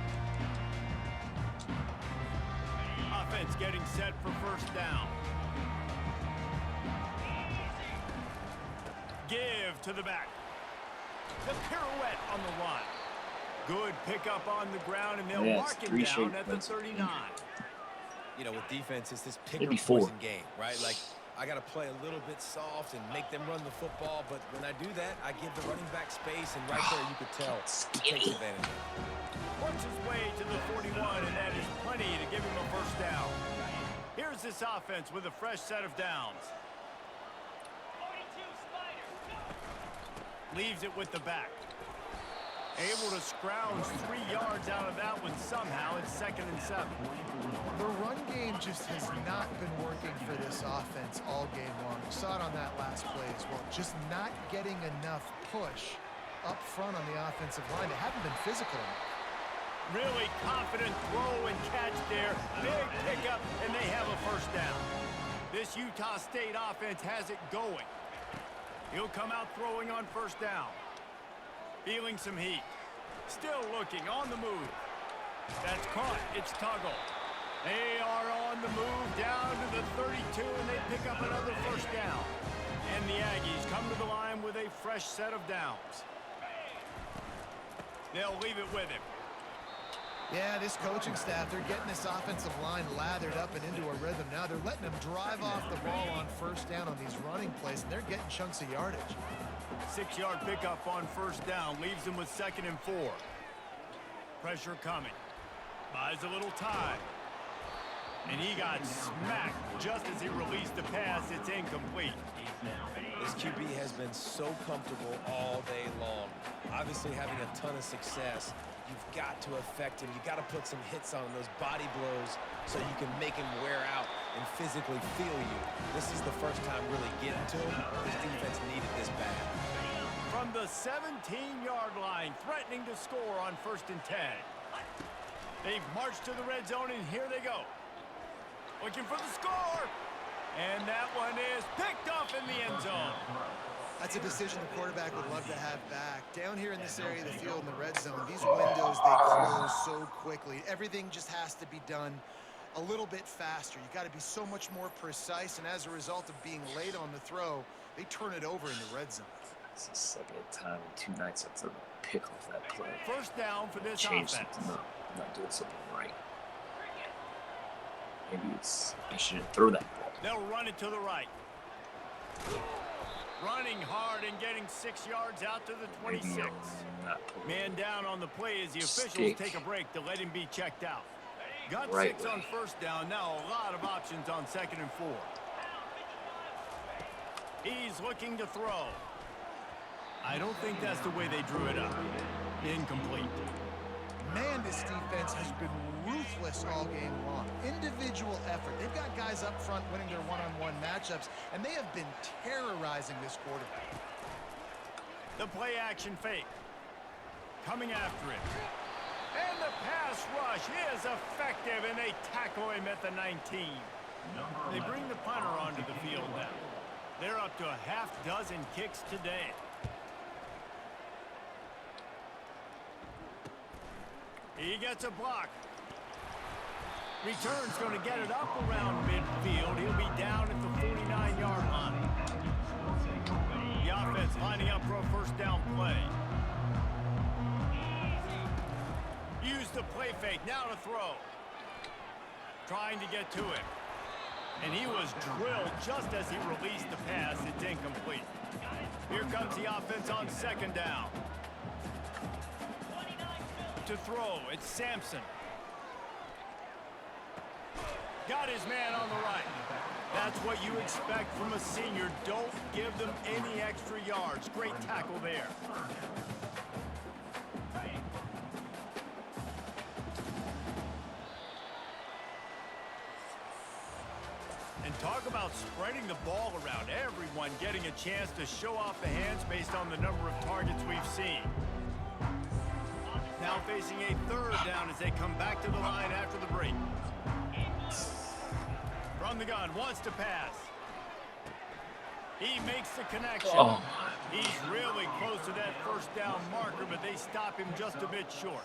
Offense getting set for 1st down. Give to the back. The pirouette on the line. Good pickup on the ground, and they'll mark him down at the 39. You know, with defense, it's this pick or poison game, right? Like, I got to play a little bit soft and make them run the football, but when I do that, I give the running back space, and right there you could tell he takes advantage of it. Works his way to the 41, and that is plenty to give him a 1st down. Here's this offense with a fresh set of downs. Leaves it with the back. Able to scrounge 3 yards out of that one somehow. It's 2nd and 7. The run game just has not been working for this offense all game long. We saw it on that last play as well. Just not getting enough push up front on the offensive line. They haven't been physical enough. Really confident throw and catch there. Big pickup, and they have a 1st down. This Utah State offense has it going. He'll come out throwing on 1st down. Feeling some heat. Still looking on the move. That's caught. It's Tuggle. They are on the move down to the 32, and they pick up another 1st down. And the Aggies come to the line with a fresh set of downs. They'll leave it with him. Yeah, this coaching staff, they're getting this offensive line lathered up and into a rhythm. Now they're letting them drive off the ball on 1st down on these running plays, and they're getting chunks of yardage. 6-yard pickup on 1st down leaves them with 2nd and 4. Pressure coming. Buys a little time. And he got smacked just as he released the pass. It's incomplete. This QB has been so comfortable all day long. Obviously having a ton of success. You've got to affect him. You've got to put some hits on him, those body blows, so you can make him wear out and physically feel you. This is the first time really getting to him. His defense needed this bad. From the 17-yard line, threatening to score on 1st and 10. They've marched to the red zone, and here they go. Looking for the score. And that one is picked off in the end zone. That's a decision the quarterback would love to have back. Down here in this area of the field in the red zone, these windows, they close so quickly. Everything just has to be done a little bit faster. You got to be so much more precise, and as a result of being late on the throw, they turn it over in the red zone. It's the second time in 2 nights I've thrown a pick off that play. First down for this Change offense. something up. I'm not doing something right. Maybe it's I shouldn't throw that ball. They'll run it to the right. Running hard and getting 6 yards out to the 26. Man down on the play as the officials take a break to let him be checked out. Got 6 on first down. Now a lot of options on 2nd and 4. He's looking to throw. I don't think that's the way they drew it up. Incomplete. Man, this defense has been ruthless all game long. Individual effort. They've got guys up front winning their one-on-one matchups, and they have been terrorizing this quarterback. The play action fake. Coming after him. And the pass rush is effective, and they tackle him at the 19. They bring the punter onto the field now. They're up to a half-dozen kicks today. He gets a block. Return's going to get it up around midfield. He'll be down at the 49-yard line. The offense lining up for a first down play. Use the play fake. Now to throw. Trying to get to him. And he was drilled just as he released the pass. It's incomplete. Here comes the offense on 2nd down. To throw, it's Sampson. Got his man on the right. That's what you expect from a senior. Don't give them any extra yards. Great tackle there. And talk about spreading the ball around. Everyone getting a chance to show off the hands based on the number of targets we've seen. Now facing a 3rd down as they come back to the line after the break. From the gun, wants to pass. He makes the connection. Oh. He's really close to that first down marker, but they stop him just a bit short.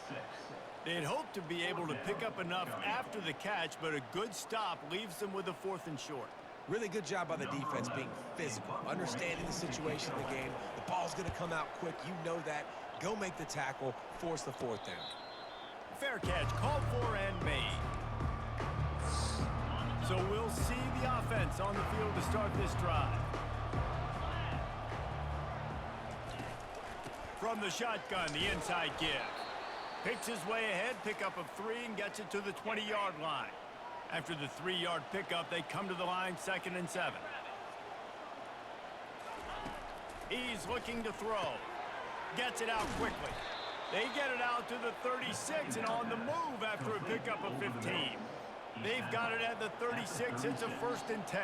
They'd hoped to be able to pick up enough after the catch, but a good stop leaves them with a 4th and short. Really good job by the defense being physical, understanding the situation of the game. The ball's going to come out quick. You know that. Go make the tackle, force the 4th down. Fair catch, called for and made. So we'll see the offense on the field to start this drive. From the shotgun, the inside give. Picks his way ahead, pickup of 3, and gets it to the 20-yard line. After the 3-yard pickup, they come to the line 2nd and 7. He's looking to throw. Gets it out quickly. They get it out to the 36 and on the move after a pickup of 15. They've got it at the 36. It's a 1st and 10.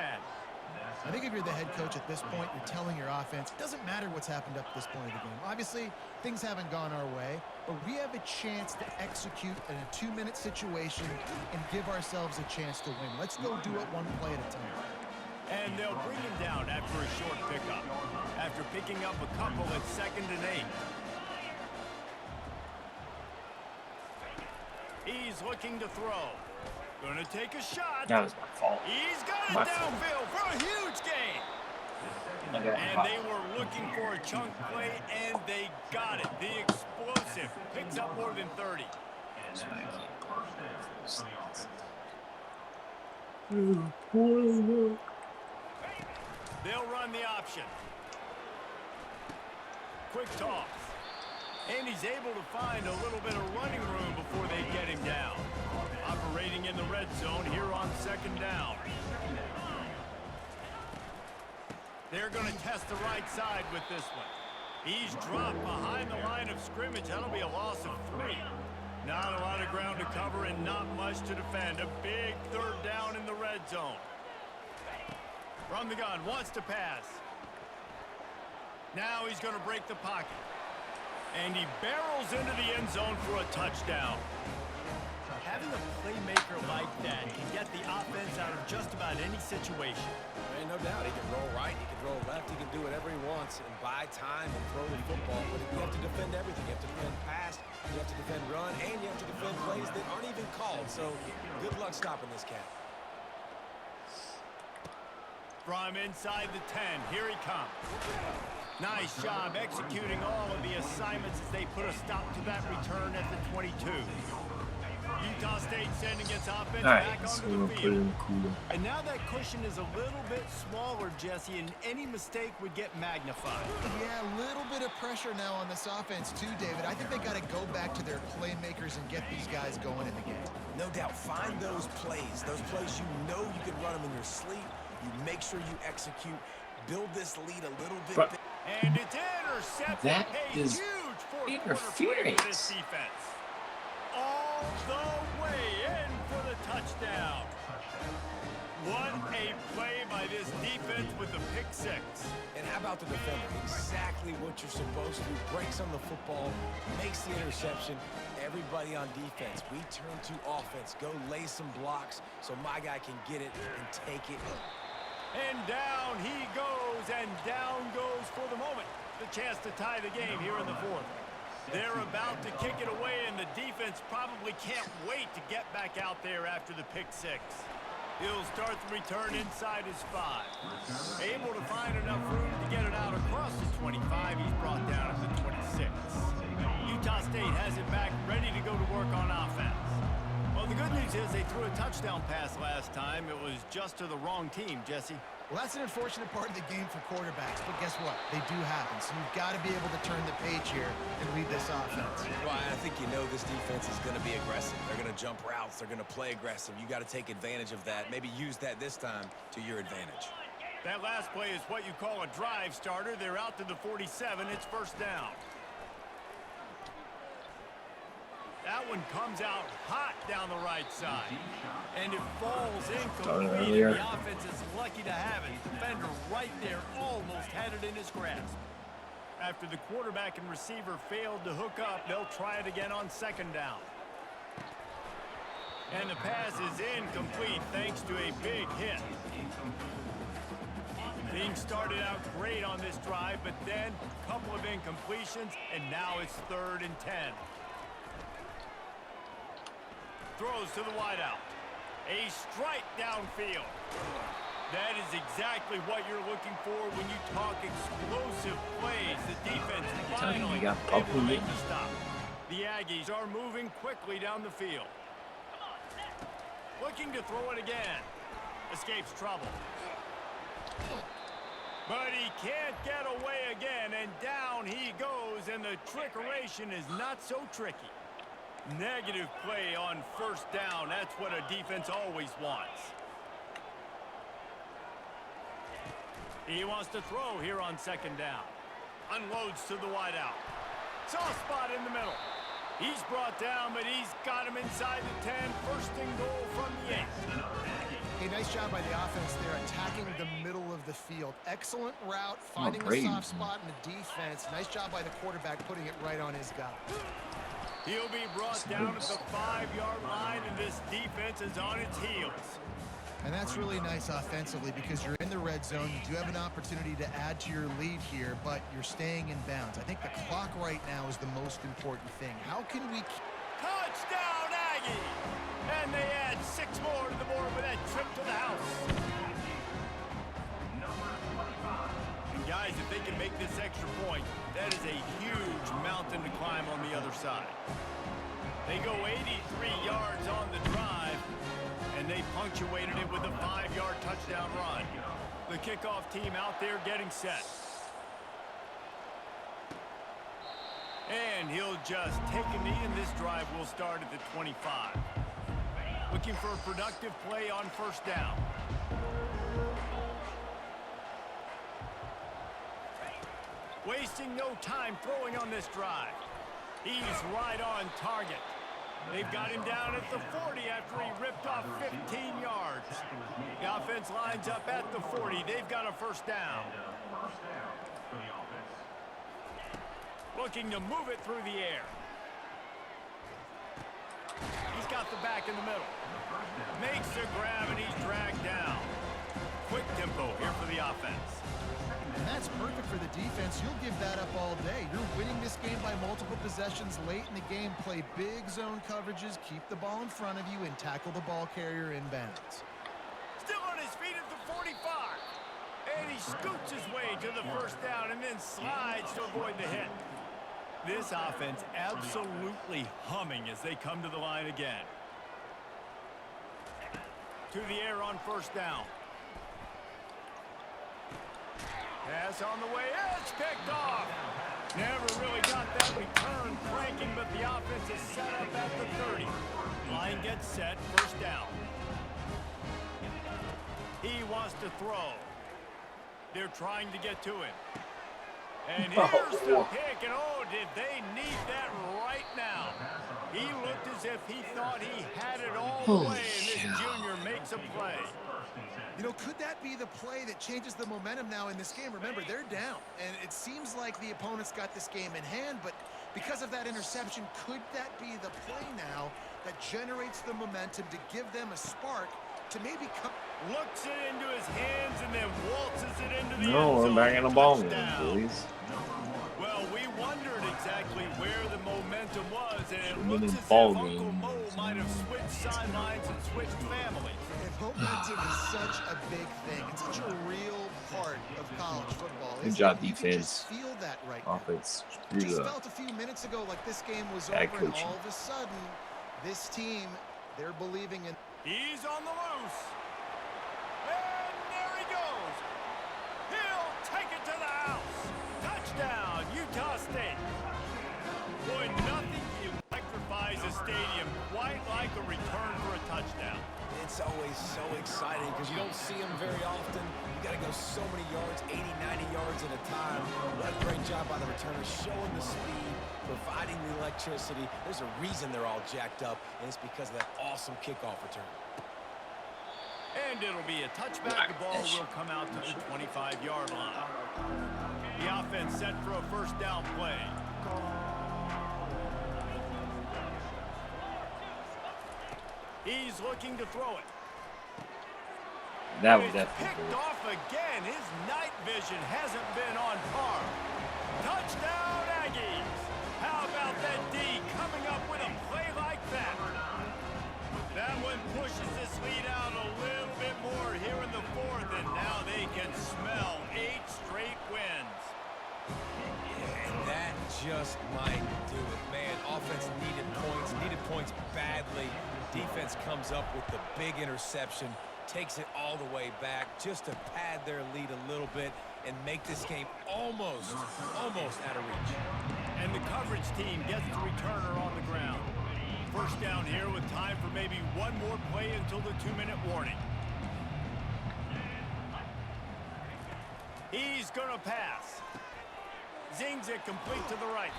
I think if you're the head coach at this point, you're telling your offense, it doesn't matter what's happened up to this point of the game. Obviously, things haven't gone our way, but we have a chance to execute in a 2-minute situation and give ourselves a chance to win. Let's go do it one play at a time. And they'll bring him down after a short pickup. After picking up a couple at 2nd and 8. He's looking to throw. Gonna take a shot. That was my fault. He's got it downfield for a huge gain. And they were looking for a chunk play, and they got it. The explosive picks up more than 30. They'll run the option. Quick toss. And he's able to find a little bit of running room before they get him down. Operating in the red zone here on second down. They're going to test the right side with this one. He's dropped behind the line of scrimmage. That'll be a loss of 3. Not a lot of ground to cover and not much to defend. A big third down in the red zone. From the gun, wants to pass. Now he's going to break the pocket. And he barrels into the end zone for a touchdown. Having a playmaker like that can get the offense out of just about any situation. Ain't no doubt. He can roll right, he can roll left, he can do whatever he wants and buy time and throw the football. But you have to defend everything. You have to defend pass, you have to defend run, and you have to defend plays that aren't even called. So good luck stopping this cat. From inside the 10, here he comes. Nice job executing all of the assignments as they put a stop to that return at the 22. Utah State sending its offense back onto the field. And now that cushion is a little bit smaller, Jesse, and any mistake would get magnified. Yeah, a little bit of pressure now on this offense too, David. I think they got to go back to their playmakers and get these guys going in the game. No doubt. Find those plays you know you can run them in your sleep. You make sure you execute. Build this lead a little bit. And it's intercepted. That is huge interference. For this defense. All the way in for the touchdown. What a play by this defense with the pick 6. And how about the defender? Exactly what you're supposed to do. Breaks on the football, makes the interception. Everybody on defense, we turn to offense. Go lay some blocks so my guy can get it and take it. And down he goes, and down goes for the moment. The chance to tie the game here in the 4th. They're about to kick it away, and the defense probably can't wait to get back out there after the pick 6. He'll start the return inside his 5. Able to find enough room to get it out across the 25. He's brought down at the 26. Utah State has it back, ready to go to work on offense. Well, the good news is they threw a touchdown pass last time. It was just to the wrong team, Jesse. Well, that's an unfortunate part of the game for quarterbacks, but guess what? They do happen, so you've got to be able to turn the page here and lead this offense. Well, I think you know this defense is going to be aggressive. They're going to jump routes. They're going to play aggressive. You got to take advantage of that. Maybe use that this time to your advantage. That last play is what you call a drive starter. They're out to the 47. It's first down. That one comes out hot down the right side. And it falls incomplete. The offense is lucky to have it. Defender right there almost had it in his grasp. After the quarterback and receiver failed to hook up, they'll try it again on second down. And the pass is incomplete thanks to a big hit. Things started out great on this drive, but then a couple of incompletions, and now it's 3rd and 10. Throws to the wideout. A strike downfield. That is exactly what you're looking for when you talk explosive plays. The defense finally able to make the stop. The Aggies are moving quickly down the field. Looking to throw it again. Escapes trouble. But he can't get away again, and down he goes, and the trickeration is not so tricky. Negative play on first down. That's what a defense always wants. He wants to throw here on second down. Unloads to the wideout. Soft spot in the middle. He's brought down, but he's got him inside the 10. First and goal from the 8. Hey, nice job by the offense there, attacking the middle of the field. Excellent route, finding a soft spot in the defense. Nice job by the quarterback putting it right on his guy. He'll be brought down at the 5-yard line, and this defense is on its heels. And that's really nice offensively because you're in the red zone. You do have an opportunity to add to your lead here, but you're staying in bounds. I think the clock right now is the most important thing. How can we... Touchdown, Aggie! And they add 6 more to the board with that trip to the house. And guys, if they can make this extra point, that is a huge mountain to climb on the other side. They go 83 yards on the drive, and they punctuated it with a 5-yard touchdown run. The kickoff team out there getting set. And And he'll just take a knee, and this drive will start at the 25. Looking for a productive play on first down. Wasting no time throwing on this drive. He's right on target. They've got him down at the 40 after he ripped off 15 yards. The offense lines up at the 40. They've got a first down. Looking to move it through the air. He's got the back in the middle. Makes the grab, and he's dragged down. Quick tempo here for the offense. And that's perfect for the defense. You'll give that up all day. You're winning this game by multiple possessions late in the game. Play big zone coverages, keep the ball in front of you, and tackle the ball carrier inbounds. Still on his feet at the 45. And he scoots his way to the first down and then slides to avoid the hit. This offense absolutely humming as they come to the line again. To the air on first down. Pass on the way. It's picked off. Never really got that return cranking, but the offense is set up at the 30. Line gets set. First down. He wants to throw. They're trying to get to him. And here's the pick. And oh, did they need that right now? He looked as if he thought he had it all the way, and this junior makes a play. You know, could that be the play that changes the momentum now in this game? Remember, they're down, and it seems like the opponent's got this game in hand, but because of that interception, could that be the play now that generates the momentum to give them a spark to maybe come? Looks it into his hands and then waltzes it into the end No, zone. I'm back in the ball game, Touchdown. please. Well, we wondered exactly where the momentum was, and it Should've been looks in as if ball Uncle game. Mo might have switched sidelines and switched families. And momentum is such a big thing. It's such a real part of college football. Good job, You can just defense. feel that right now. Offense Just screwed up. felt a few minutes ago like this game was Bad over, and coaching. all of a sudden, this team, they're believing in. He's on the loose. And there he goes. He'll take it to the house. Touchdown, Utah State. Boy, nothing electrifies a stadium quite like a return for a touchdown. It's always so exciting because you don't see them very often. You got to go so many yards, 80, 90 yards at a time. What a great job by the returners, showing the speed, providing the electricity. There's a reason they're all jacked up, and it's because of that awesome kickoff return. And it'll be a touchback. The ball will come out to the 25-yard line. The offense set for a first down play. He's looking to throw it. That was It's definitely picked cool. off again. His night vision hasn't been on par. Touchdown, Aggies. How about that D coming up with a play like that? That one pushes this lead out a little bit more here in the fourth, and now they can smell 8 straight wins. And that just might do it, man. Offense needed points badly. Defense comes up with the big interception, takes it all the way back just to pad their lead a little bit and make this game almost out of reach. And the coverage team gets the returner on the ground. First down here with time for maybe one more play until the 2-minute warning. He's gonna pass. Zings it complete to the right.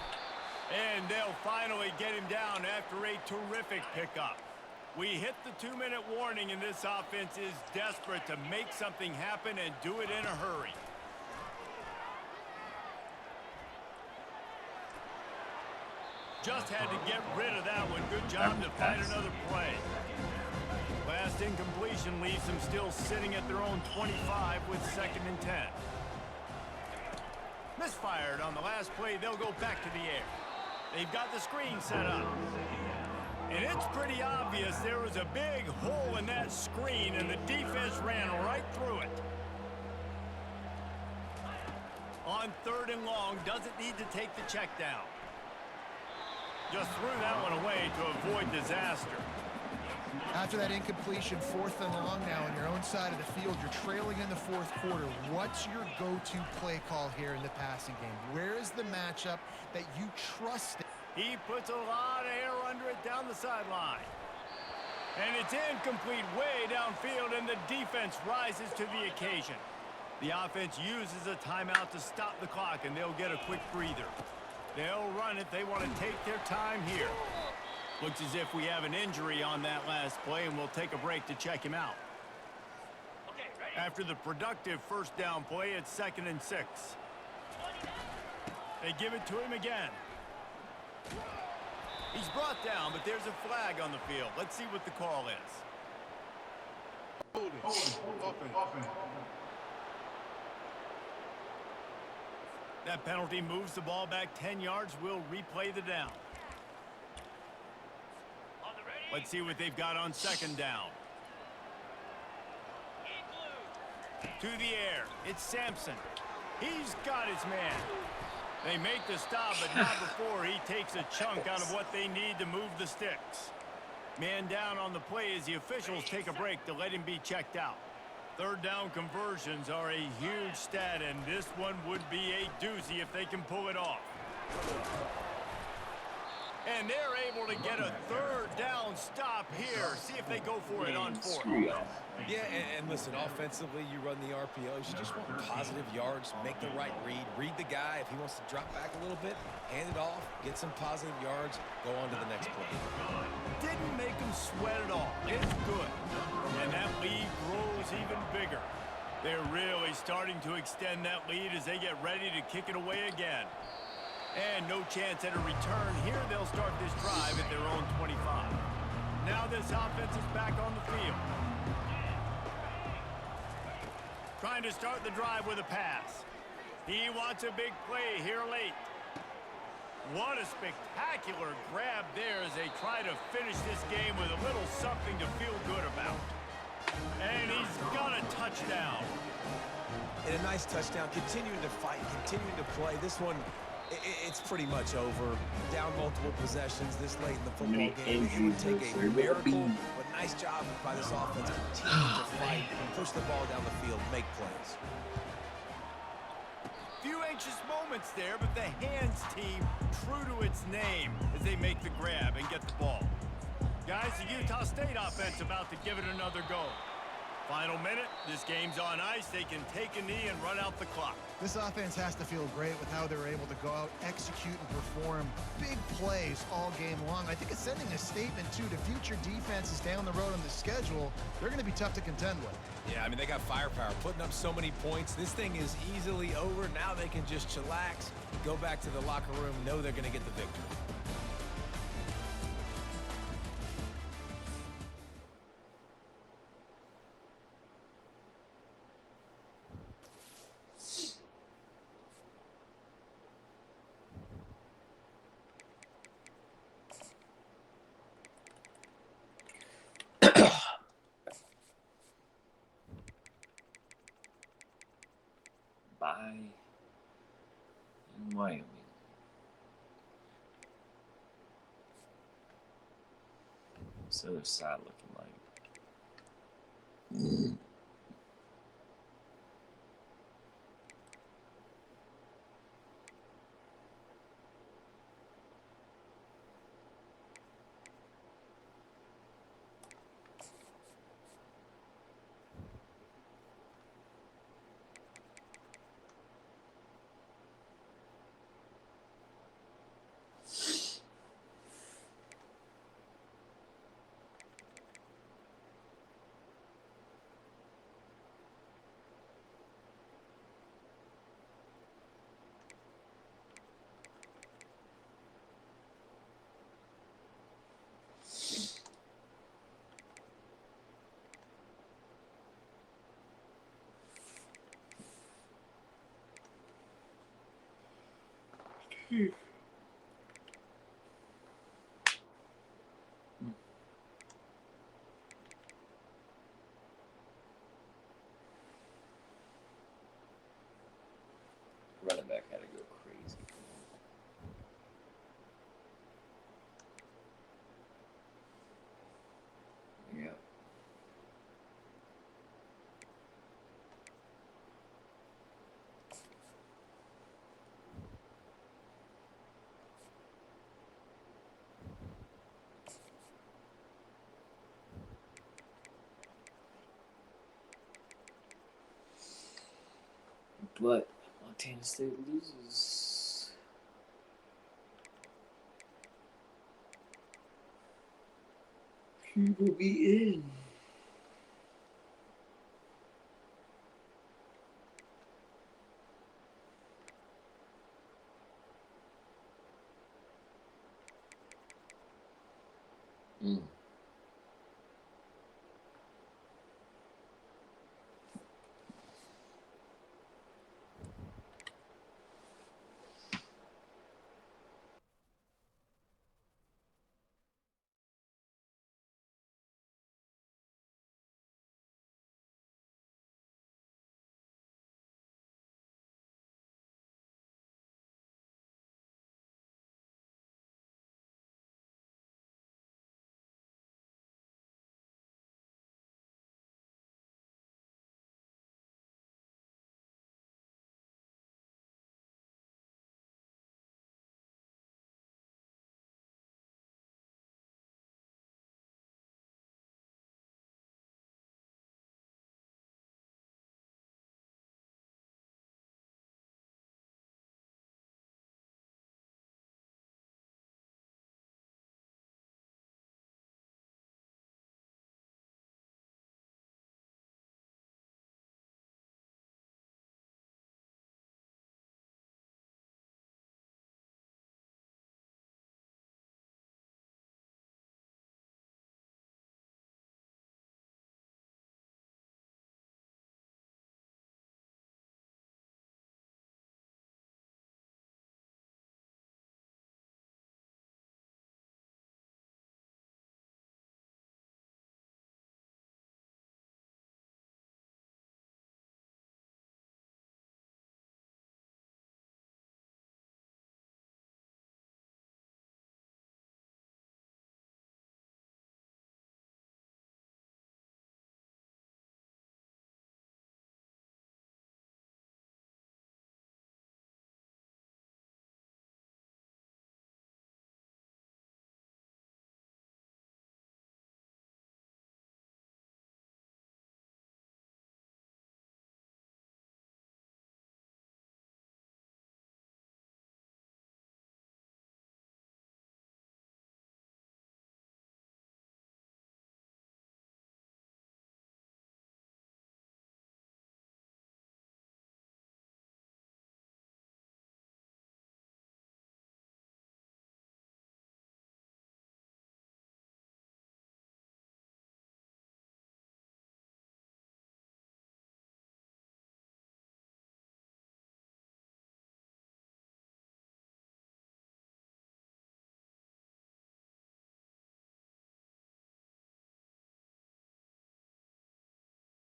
And they'll finally get him down after a terrific pickup. We hit the 2-minute warning, and this offense is desperate to make something happen and do it in a hurry. Just had to get rid of that one. Good job to find another play. Last incompletion leaves them still sitting at their own 25 with 2nd and 10. Misfired on the last play. They'll go back to the air. They've got the screen set up. And it's pretty obvious there was a big hole in that screen, and the defense ran right through it. On 3rd and long, doesn't need to take the check down. Just threw that one away to avoid disaster. After that incompletion, 4th and long now on your own side of the field, you're trailing in the 4th quarter. What's your go-to play call here in the passing game? Where is the matchup that you trust in? He puts a lot of air under it down the sideline. And it's incomplete way downfield, and the defense rises to the occasion. The offense uses a timeout to stop the clock, and they'll get a quick breather. They'll run it. They want to take their time here. Looks as if we have an injury on that last play, and we'll take a break to check him out. After the productive first down play, it's 2nd and 6. They give it to him again. He's brought down, but there's a flag on the field. Let's see what the call is. Offense. That penalty moves the ball back 10 yards. We'll replay the down. Let's see what they've got on 2nd down. To the air. It's Sampson. He's got his man. They make the stop, but not before he takes a chunk out of what they need to move the sticks. Man down on the play as the officials take a break to let him be checked out. 3rd down conversions are a huge stat, and this one would be a doozy if they can pull it off. And they're able to get a 3rd down stop here. See if they go for it on 4th. Yeah, and listen, offensively, you run the RPOs. You just want positive yards, make the right read the guy. If he wants to drop back a little bit, hand it off, get some positive yards, go on to the next play. Didn't make him sweat at all. It's good. And that lead grows even bigger. They're really starting to extend that lead as they get ready to kick it away again. And no chance at a return here. They'll start this drive at their own 25. Now this offense is back on the field. Trying to start the drive with a pass. He wants a big play here late. What a spectacular grab there as they try to finish this game with a little something to feel good about. And he's got a touchdown. And a nice touchdown. Continuing to fight, continuing to play. This one, it's pretty much over. Down multiple possessions this late in the football game. It would take a miracle, but nice job by this offense. Continue to fight, push the ball down the field, make plays. Few anxious moments there, but the hands team true to its name as they make the grab and get the ball. Guys, the Utah State offense about to give it another go. Final minute, this game's on ice. They can take a knee and run out the clock. This offense has to feel great with how they're able to go out, execute, and perform big plays all game long. I think it's sending a statement, too, to future defenses down the road on the schedule. They're going to be tough to contend with. Yeah, I mean, they got firepower, putting up so many points. This thing is easily over. Now they can just chillax, go back to the locker room, know they're going to get the victory. Bye. In Wyoming. What's the other side looking like? Running back had to go crazy. Yeah. But Montana State loses. He will be in. Mm.